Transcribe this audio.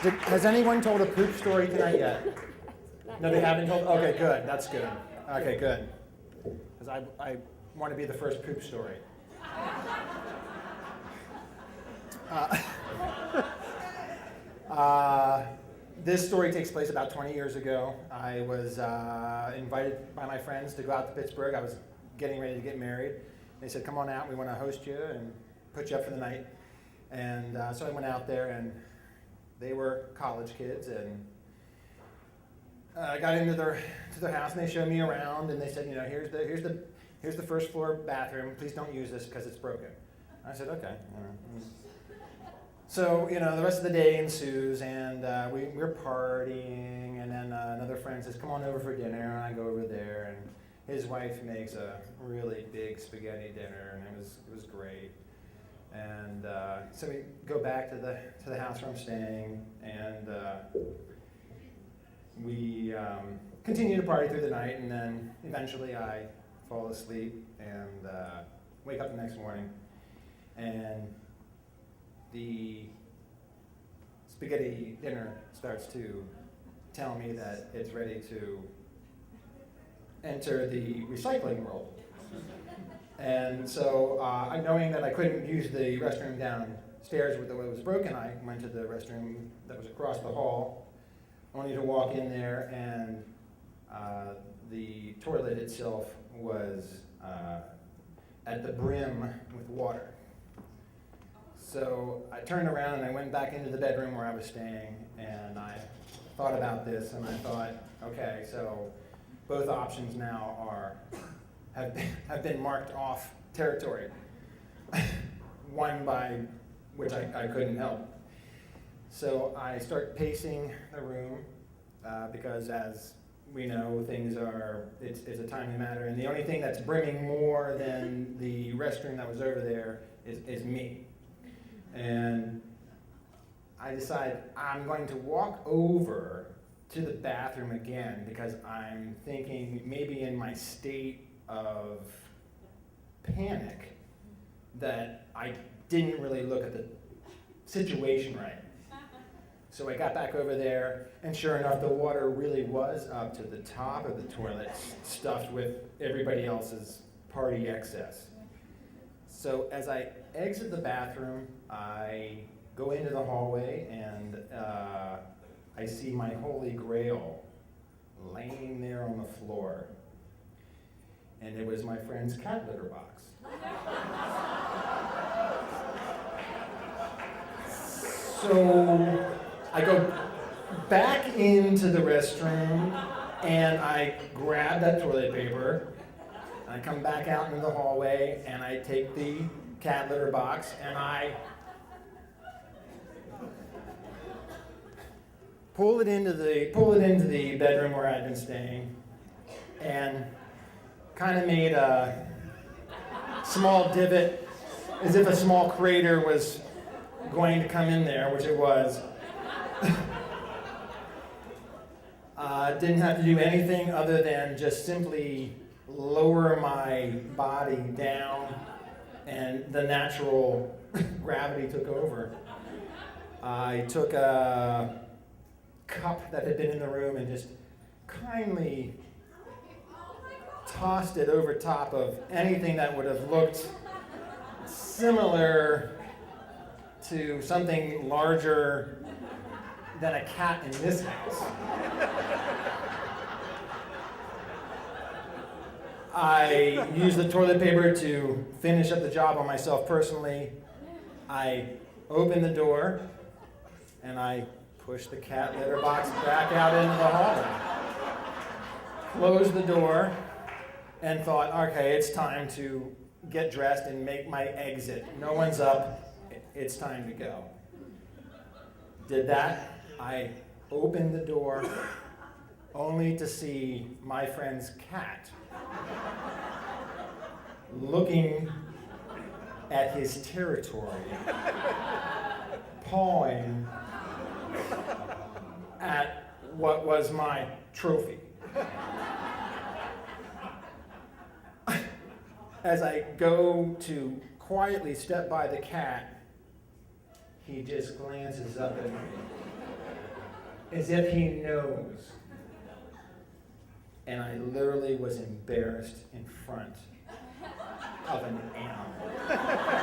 Has anyone told a poop story tonight yet? No, they haven't told? Okay, good. That's good. Okay, good. Because I want to be the first poop story. This story takes place about 20 years ago. I was invited by my friends to go out to Pittsburgh. I was getting ready to get married. They said, come on out, we want to host you and put you up for the night. And so I went out there, and they were college kids, and I got into their house, and they showed me around, and they said, you know, here's the first floor bathroom. Please don't use this because it's broken. I said, okay. So, you know, the rest of the day ensues, and we're partying, and then another friend says, come on over for dinner, and I go over there, and his wife makes a really big spaghetti dinner, and it was great. And so we go back to the house where I'm staying, and we continue to party through the night, and then eventually I fall asleep and wake up the next morning, and the spaghetti dinner starts to tell me that it's ready to enter the recycling world. And so, knowing that I couldn't use the restroom downstairs where it was broken, I went to the restroom that was across the hall, only to walk in there, and the toilet itself was at the brim with water. So I turned around and I went back into the bedroom where I was staying, and I thought about this, and I thought, okay, so both options now have been marked off territory, one by which I couldn't help. So I start pacing the room because, as we know, it's a timely matter, and the only thing that's brimming more than the restroom that was over there is me. And I decide I'm going to walk over to the bathroom again because I'm thinking maybe in my state of panic that I didn't really look at the situation right. So I got back over there, and sure enough, the water really was up to the top of the toilet, stuffed with everybody else's party excess. So as I exit the bathroom, I go into the hallway, and I see my holy grail laying there on the floor. And it was my friend's cat litter box. So I go back into the restroom, and I grab that toilet paper, and I come back out into the hallway, and I take the cat litter box, and I pull it into the bedroom where I'd been staying, and kind of made a small divot, as if a small crater was going to come in there, which it was. Didn't have to do anything other than just simply lower my body down, and the natural gravity took over. I took a cup that had been in the room and just kindly tossed it over top of anything that would have looked similar to something larger than a cat in this house. I used the toilet paper to finish up the job on myself personally. I opened the door, and I pushed the cat litter box back out into the hallway. Closed the door, and thought, okay, it's time to get dressed and make my exit. No one's up, it's time to go. Did that. I opened the door, only to see my friend's cat looking at his territory, pawing at what was my trophy. As I go to quietly step by the cat, he just glances up at me as if he knows. And I literally was embarrassed in front of an animal.